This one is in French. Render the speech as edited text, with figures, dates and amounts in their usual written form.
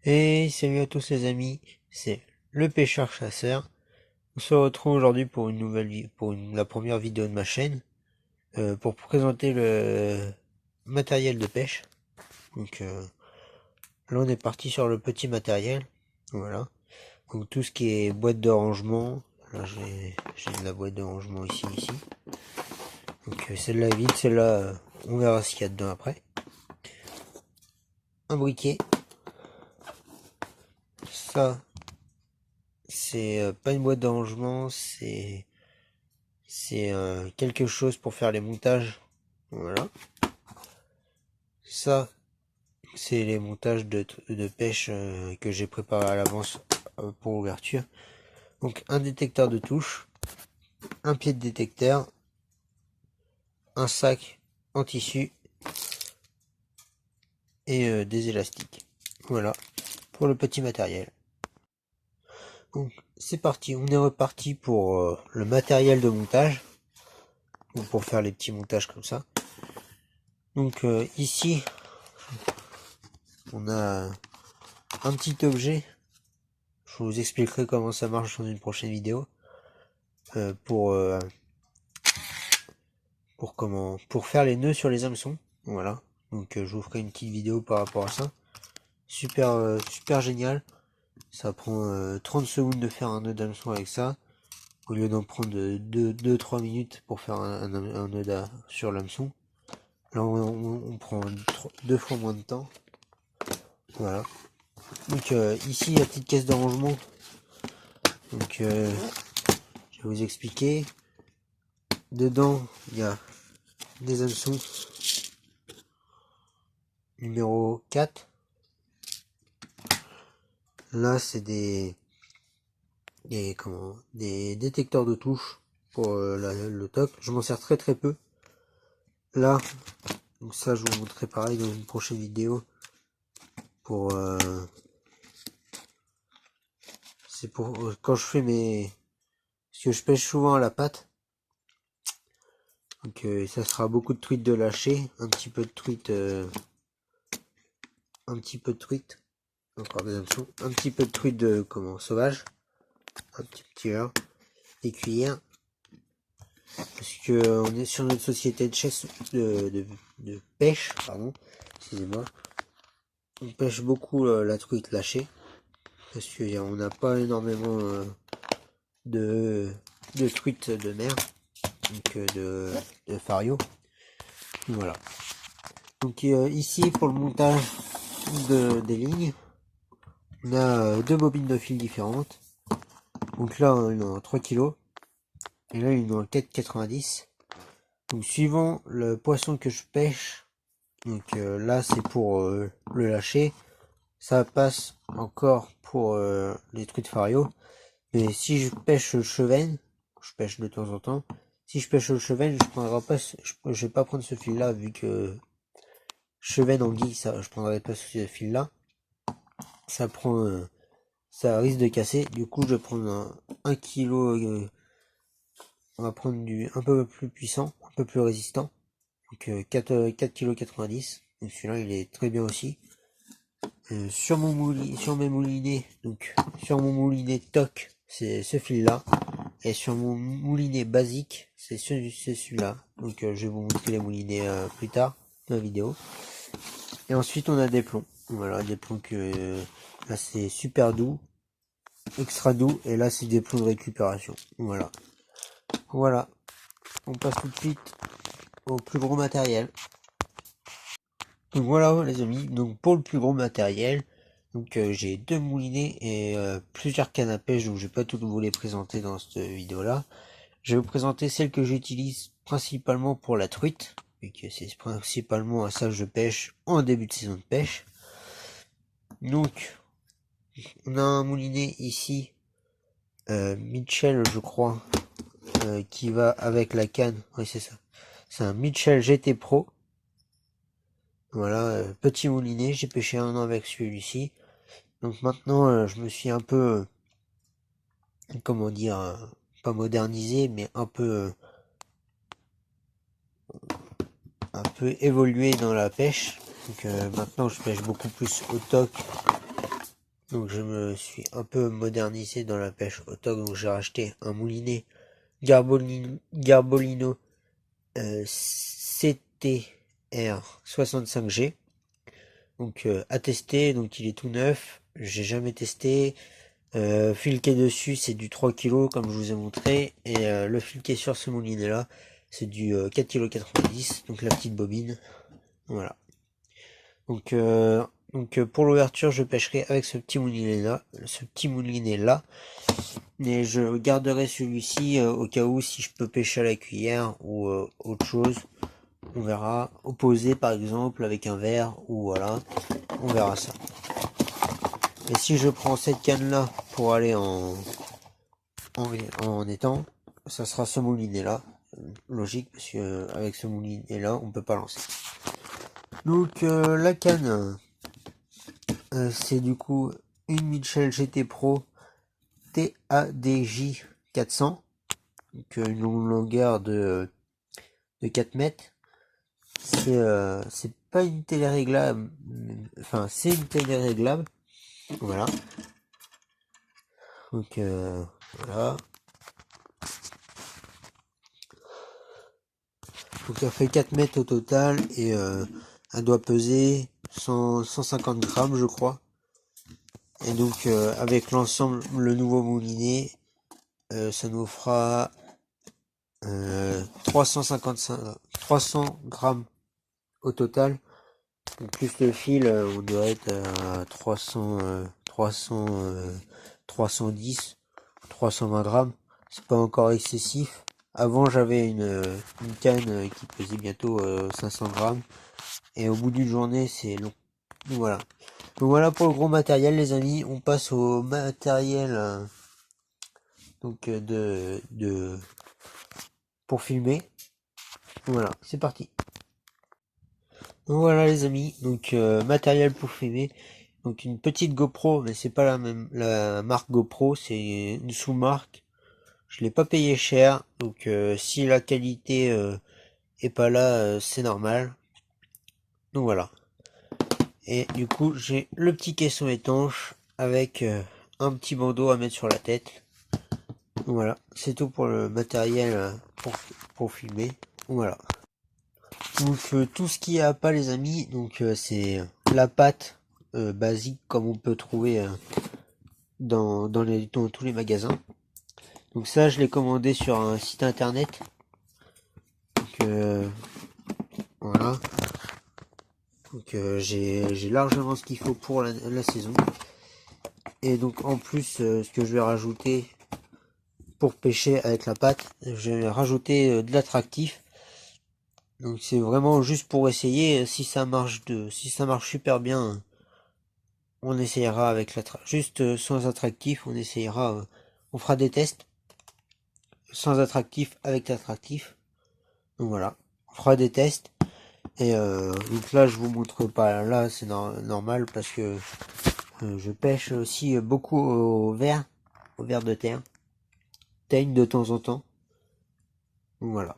Et salut à tous les amis, c'est le pêcheur chasseur. On se retrouve aujourd'hui pour une nouvelle la première vidéo de ma chaîne, pour présenter le matériel de pêche. Donc là on est parti sur le petit matériel, voilà. Donc tout ce qui est boîte de rangement, là j'ai de la boîte de rangement ici. Donc celle-là est vide, celle-là on verra ce qu'il y a dedans après. Un briquet, ça c'est pas une boîte de rangement, c'est quelque chose pour faire les montages. Voilà. Ça, c'est les montages de pêche que j'ai préparé à l'avance pour ouverture. Donc un détecteur de touche, un pied de détecteur, un sac en tissu et des élastiques. Voilà pour le petit matériel. Donc c'est parti, on est reparti pour le matériel de montage. Donc, pour faire les petits montages comme ça. Donc ici, on a un petit objet. Je vous expliquerai comment ça marche dans une prochaine vidéo. Pour faire les nœuds sur les hameçons. Voilà. Donc je vous ferai une petite vidéo par rapport à ça. Super génial. Ça prend 30 secondes de faire un nœud d'hameçon avec ça. Au lieu d'en prendre 2-3 minutes pour faire un nœud sur l'hameçon. Là on prend deux fois moins de temps. Voilà. Donc ici la petite caisse de rangement. Donc je vais vous expliquer. Dedans il y a des hameçons numéro 4. Là c'est des détecteurs de touche pour le toc. Je m'en sers très peu. Là, donc ça je vous montrerai pareil dans une prochaine vidéo. Pour c'est pour quand je fais parce que je pêche souvent à la patte. Donc ça sera beaucoup de truites de lâcher, un petit peu de truites, encore des hameçons, un petit peu de truites de sauvage, un petit tireur, des cuillères. Parce que on est sur notre société de chasse de pêche, pardon, excusez-moi. On pêche beaucoup la truite lâchée. Parce qu'on n'a pas énormément de truites de mer. Donc de fario. Voilà. Donc ici pour le montage des lignes, on a deux bobines de fil différentes. Donc là on a 3 kg. Et là il en a 4,90. Donc suivant le poisson que je pêche, donc là c'est pour le lâcher. Ça passe encore pour les truites fario. Mais si je pêche le chevenne, je pêche de temps en temps. Si je pêche le chevenne, je vais pas prendre ce fil là vu que chevenne anguille, ça, je prendrai pas ce fil là. Ça prend, ça risque de casser. Du coup, je vais prendre un kilo. On va prendre du un peu plus puissant, un peu plus résistant. Donc 4 kg 90. Donc celui-là, il est très bien aussi. Sur mes moulinets, donc sur mon moulinet TOC, c'est ce fil là. Et sur mon moulinet basique, c'est celui-là. Donc je vais vous montrer les moulinets plus tard dans la vidéo. Et ensuite on a des plombs. Voilà, des plombs que là c'est super doux, extra doux, et là c'est des plombs de récupération. Voilà. Voilà. On passe tout de suite au plus gros matériel. Donc voilà les amis, donc pour le plus gros matériel, donc j'ai deux moulinets et plusieurs cannes à pêche, donc je vais pas tout vous les présenter dans cette vidéo là. Je vais vous présenter celle que j'utilise principalement pour la truite, vu que c'est principalement à ça que je pêche en début de saison de pêche. Donc on a un moulinet ici, Mitchell je crois, qui va avec la canne, oui c'est ça. C'est un Mitchell GT Pro. Voilà, petit moulinet, j'ai pêché un an avec celui-ci. Donc maintenant, je me suis un peu, comment dire, pas modernisé, mais un peu évolué dans la pêche. Donc maintenant, je pêche beaucoup plus au toc Donc je me suis un peu modernisé dans la pêche au TOC, donc j'ai racheté un moulinet Garbolino CTR 65G. Donc à tester, donc il est tout neuf, j'ai jamais testé. Fil qui est dessus c'est du 3 kg comme je vous ai montré, et le fil qui est sur ce moulinet là c'est du 4,90 kg, donc la petite bobine. Voilà. Donc pour l'ouverture je pêcherai avec ce petit moulinet là, mais je garderai celui-ci au cas où, si je peux pêcher à la cuillère ou autre chose. On verra, opposé par exemple avec un verre, ou voilà, on verra ça. Et si je prends cette canne là pour aller en étang, ça sera ce moulinet là, logique, parce que avec ce moulinet là on peut pas lancer. Donc la canne, c'est du coup une Mitchell GT Pro TADJ 400, donc une longueur de 4 mètres. C'est pas une télé réglable, enfin c'est une télé réglable, voilà. Donc voilà. Donc elle fait 4 mètres au total, et elle doit peser 150 grammes je crois. Et donc avec l'ensemble, le nouveau moulinet, ça nous fera 300 grammes au total. Donc plus le fil, on doit être à 310, 320 grammes. C'est pas encore excessif. Avant j'avais une canne qui pesait bientôt 500 grammes. Et au bout d'une journée c'est long. Donc voilà. Donc voilà pour le gros matériel les amis. On passe au matériel donc pour filmer. Voilà, c'est parti. Donc voilà les amis, donc matériel pour filmer. Donc une petite GoPro, mais c'est pas la marque GoPro, c'est une sous-marque. Je l'ai pas payé cher, donc si la qualité est pas là, c'est normal. Donc voilà. Et du coup j'ai le petit caisson étanche avec un petit bandeau à mettre sur la tête. Donc voilà, c'est tout pour le matériel pour filmer. Donc voilà. Donc tout ce qu'il y a pas les amis, donc c'est la pâte basique comme on peut trouver dans tous les magasins. Donc ça je l'ai commandé sur un site internet. Donc voilà. Donc j'ai largement ce qu'il faut pour la saison. Et donc en plus ce que je vais rajouter pour pêcher avec la pâte, je vais rajouter de l'attractif. Donc c'est vraiment juste pour essayer. Si ça marche super bien, on essayera avec juste sans attractif, on essayera, on fera des tests sans attractif, avec l'attractif. Donc voilà, on fera des tests. Et donc là je vous montre pas, là c'est normal parce que je pêche aussi beaucoup au ver de terre, teigne de temps en temps. Donc voilà.